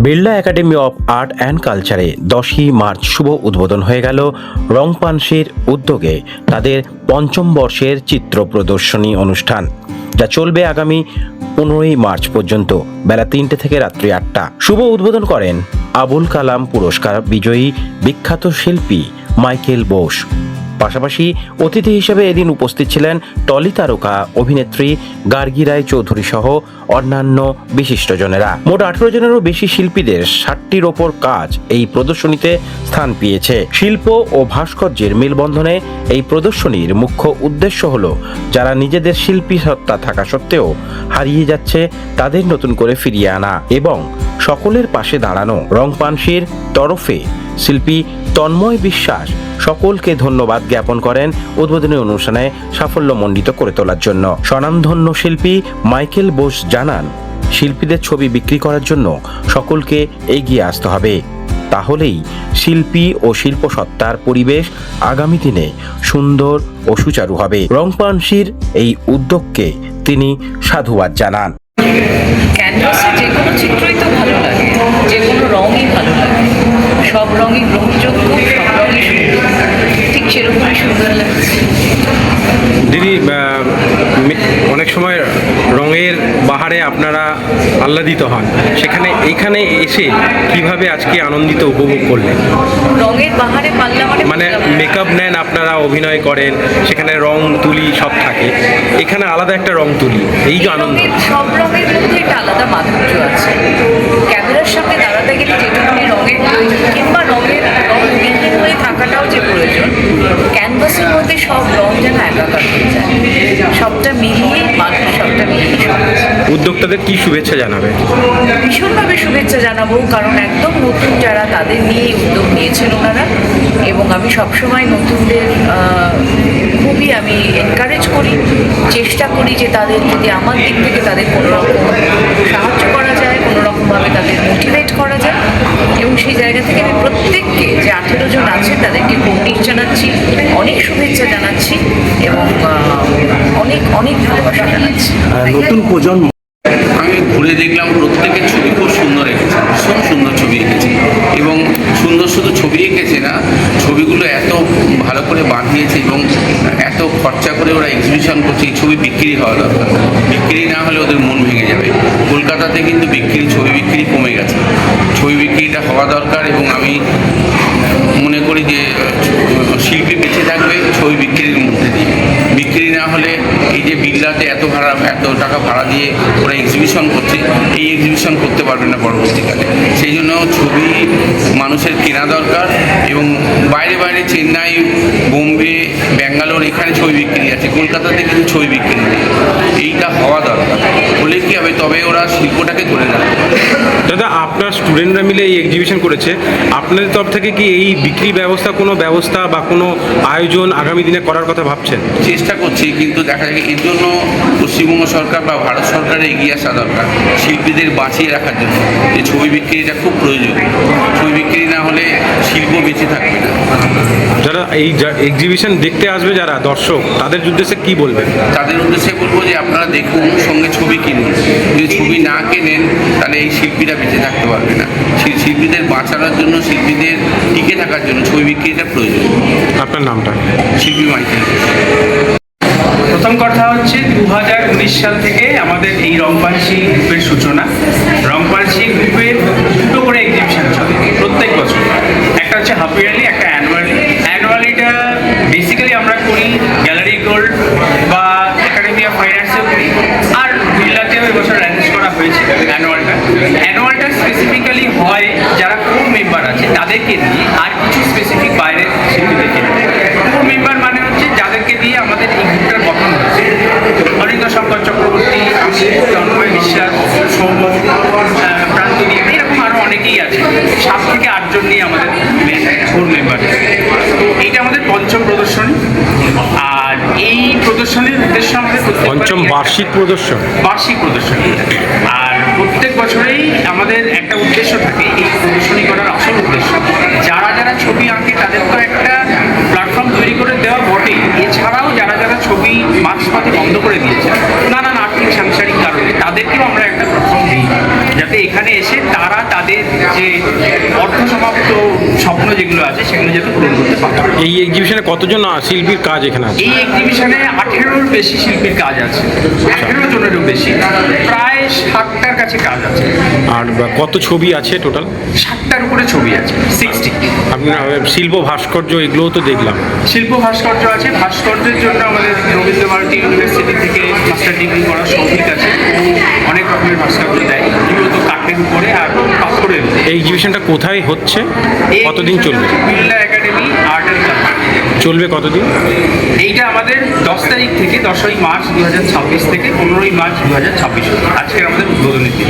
Birla academy of art and কালচারে 10ই March শুভ উদ্বোধন হয়ে গেল রংপানসির উদ্যোগে তাদের পঞ্চম বর্ষের চিত্র প্রদর্শনী অনুষ্ঠান, যা চলবে আগামী 15ই মার্চ পর্যন্ত বেলা 3টে থেকে রাত্রি 8টা। শুভ উদ্বোধন করেন আবুল কালাম পুরস্কার বিজয়ী বিখ্যাত শিল্পী মাইকেল বোস। পাশাপাশি অতিথি হিসেবে এদিন উপস্থিত ছিলেন টলি তারকা অভিনেত্রী গার্গী রায় চৌধুরী সহ অন্যান্য বিশিষ্টজনেরা। মোট 18 জনেরও বেশি শিল্পীদের 60টির ওপর কাজ এই প্রদর্শনীতে স্থান পেয়েছে। শিল্প ও ভাস্কর্যের মেলবন্ধনে এই প্রদর্শনীর মুখ্য উদ্দেশ্য হল যারা নিজেদের শিল্পী সত্তা থাকা সত্ত্বেও হারিয়ে যাচ্ছে তাদের নতুন করে ফিরিয়ে আনা এবং সকলের পাশে দাঁড়ানো। রংপানসির তরফে শিল্পী তন্ময় বিশ্বাস সকলকে ধন্যবাদ জ্ঞাপন করেন উদ্বোধনী অনুষ্ঠানে সাফল্যমণ্ডিত করে তোলার জন্য। স্বনামধন্য শিল্পী মাইকেল বোস জানান, শিল্পীদের ছবি বিক্রি করার জন্য সকলকে এগিয়ে আসতে হবে, তাহলেই শিল্পী ও শিল্প সত্তার পরিবেশ আগামী দিনে সুন্দর ও সুচারু হবে। রংপানসির এই উদ্যোগকে তিনি সাধুবাদ জানান। ক্যানভাসে যে কোনো চিত্রই তো ভালো লাগে, যে কোনো রঙই ভালো লাগে, সব রঙই গ্রহণযোগ্য, সব রঙই সুন্দর, ঠিক সেরকমই সুন্দর লাগছে। দিদি, অনেক সময় রঙের বাহারে আপনারা আহ্লাদিত হন, সেখানে এইখানে এসে কিভাবে আজকে আনন্দিত উপভোগ করলেন? রঙের বাহারে পাল্লা মানে মেকআপ নেন আপনারা, অভিনয় করেন, সেখানে রং তুলি সব থাকে, এখানে আলাদা একটা রং তুলি, এই যে আনন্দ। সব রঙের মধ্যে একটা আলাদা মাধুর্য আছে। ক্যামেরার সামনে দাঁড়াতে গেলে যেটুকুনি রঙের প্রয়োজন কিংবা রঙবিহীন হয়ে থাকাটাও যে প্রয়োজন, ক্যানভাসের মধ্যে সব রং যেন একাকার হয়ে যায়, সবটা মিলিয়ে মানুষ সবটা মিলিয়ে সমাজ। উদ্যোক্তাদের কি শুভেচ্ছা জানাবে? ভীষণভাবে শুভেচ্ছা জানাবো, কারণ একদম নতুন যারা তাদের নিয়ে উদ্যোগ নিয়েছেন ওনারা, এবং আমি সবসময় নতুনদের খুবই আমি এনকারেজ করি, চেষ্টা করি যে তাদের যদি আমার দিক থেকে তাদের কোনো রকম সাহায্য করা যায়, কোনো রকমভাবে তাদের মোটিভেট করা যায়, এবং সেই জায়গা থেকে আমি প্রত্যেককে যে 18 জন আছেন তাদেরকে কৌটিক জানাচ্ছি, অনেক শুভেচ্ছা জানাচ্ছি এবং অনেক অনেক ভালোবাসা জানাচ্ছি। নতুন প্রজন্ম আমি ঘুরে দেখলাম প্রত্যেকের ছবি খুব সুন্দর এঁকেছে, ভীষণ সুন্দর ছবি এঁকেছে, এবং সুন্দর শুধু ছবি এঁকেছে না, ছবিগুলো এত ভালো করে বানিয়েছে এবং এত খরচা করে ওরা এক্সিবিশন করছে। এই ছবি বিক্রি হওয়া দরকার, বিক্রি না হলে ওদের মন ভেঙে যাবে। কলকাতাতে কিন্তু ছবি বিক্রি কমে গেছে, ছবি বিক্রিটা হওয়া দরকার, এবং আমি মনে করি যে শিল্পী বেঁচে থাকবে ছবি বিক্রির মধ্যে দিয়ে। বিক্রি না হলে এই যে বিড়লাতে এত টাকা ভাড়া দিয়ে ওরা এক্সিবিশন করছে, এই এক্সিবিশন করতে পারবে না পরবর্তীকালে। সেই জন্য ছবি মানুষের কেনা দরকার, এবং বাইরে বাইরে চেন্নাই, বোম্বে, ব্যাঙ্গালোর এখানে ছবি বিক্রি আছে, কলকাতাতে কিন্তু ছবি বিক্রি নেই। এইটা হওয়া দরকার, হলে কী হবে, তবে ওরা শিল্পটাকে ধরে রাখবে। দাদা, আপনার স্টুডেন্টরা মিলে এই এক্সিবিশন করেছে, আপনাদের তরফ থেকে কি এই বিক্রি কোনো ব্যবস্থা বা কোনো আয়োজন আগামী দিনে করার কথা ভাবছেন? চেষ্টা করছি, কিন্তু দেখা যায় এর জন্য পশ্চিমবঙ্গ সরকার বা ভারত সরকারের এগিয়ে আসা দরকার শিল্পীদের বাঁচিয়ে রাখার জন্য। যে ছবি বিক্রিটা খুব প্রয়োজন, ছবি বিক্রি না হলে শিল্প বেঁচে থাকবে না। যারা এই এক্সিবিশন দেখতে আসবে, যারা দর্শক, তাদের উদ্দেশ্যে কি বলবেন? তাদের উদ্দেশ্যে বলবো যে আপনারা দেখুন, সঙ্গে ছবি কিনুন। যদি ছবি না কেনেন তাহলে এই শিল্পীরা বেঁচে থাকতে পারবে না। সেই শিল্পীদের বাঁচানোর জন্য, শিল্পীদের টিকে থাকার জন্য ছবি বিক্রিটা প্রয়োজন। আপনার নামটা? শিল্পী মাইকেল। প্রথম কথা হচ্ছে 2019 সাল থেকে আমাদের এই রংপানসি গ্রুপের সূচনা। রংপানসি গ্রুপের দুটো করে এক্সিবিশন চলে প্রত্যেক বছর, একটা হচ্ছে হাফ ইয়ারলি, একটা অ্যানুয়ালি। অ্যানুয়ালিটা বেসিক্যালি আমরা করি গ্যালারি গোল্ড বা একাডেমি অফ ফাইন আর্টসেও করি, আর বিড়লাতেও এবছর অ্যারেঞ্জ করা হয়েছে অ্যানুয়ালটা স্পেসিফিক্যালি হয় যারা কোর মেম্বার আছে তাদেরকে নিয়ে, আর কিছু স্পেসিফিক বাইরের শিল্পীদেরকে নিয়ে। কোর মেম্বার মানে হচ্ছে যাদেরকে দিয়ে আমাদের এই গ্রুপটার গঠন হয়েছে। অনিন্দ্য শঙ্কর চক্রবর্তী, তন্ময় বিশ্বাস, সৌম্য, প্রান্ত দিয়ে, এরকম আরও অনেকেই আছে। 7 থেকে 8 জন নিয়ে আমাদের কোর মেম্বার। তো এইটা আমাদের পঞ্চম প্রদর্শনী, আর এই প্রদর্শনীর উদ্দেশ্য আমাদের পঞ্চম বার্ষিক প্রদর্শনী। আর প্রত্যেক বছরেই আমাদের একটা উদ্দেশ্য থাকে, এই প্রদর্শনী করার আসল উদ্দেশ্য যারা যারা ছবি আঁকে তাদের তো একটা প্ল্যাটফর্ম তৈরি করে দেওয়া বটেই, এছাড়াও যারা যারা ছবি মার্কস পাতে বন্ধ করে দিয়েছে নানান আর্থিক সাংসারিক কারণে, তাদেরকেও আমরা একটা প্ল্যাটফর্ম দিই। যাতে এখানে এসে তারা তাদের যে অর্ধসমাপ্ত স্বপ্ন যেগুলো আছে সেগুলো যাতে পূরণ করতে পারে। এই এক্সিবিশনে কতজন শিল্পীর কাজ এখানে আছে? এই এক্সিবিশনে 18-র বেশি শিল্পীর কাজ আছে, 18 জনেরও বেশি, প্রায় 60টার কাছে কাজ আছে। আর কত ছবি আছে টোটাল? 60টার উপরে ছবি আছে, 60। আপনার শিল্প ভাস্কর্য এগুলোও তো দেখলাম। শিল্প ভাস্কর্য আছে, ভাস্কর্যের জন্য আমাদের রবীন্দ্রভারতী ইউনিভার্সিটি থেকে মাস্টার ডিগ্রি করা সৌভিক আছে, ও অনেক রকমের ভাস্কর্য দেয়, মূলত কাঠের উপরে আর পাথরের উপরে। এই এক্সিবিশনটা কোথায় হচ্ছে, এই কতদিন চলবে? Birla academy art and culture. চলবে কতদিন? এইটা আমাদের 10 তারিখ থেকে 10ই মার্চ 2026 থেকে 15ই মার্চ 2026, আজকে আমাদের উদ্বোধনী দিন।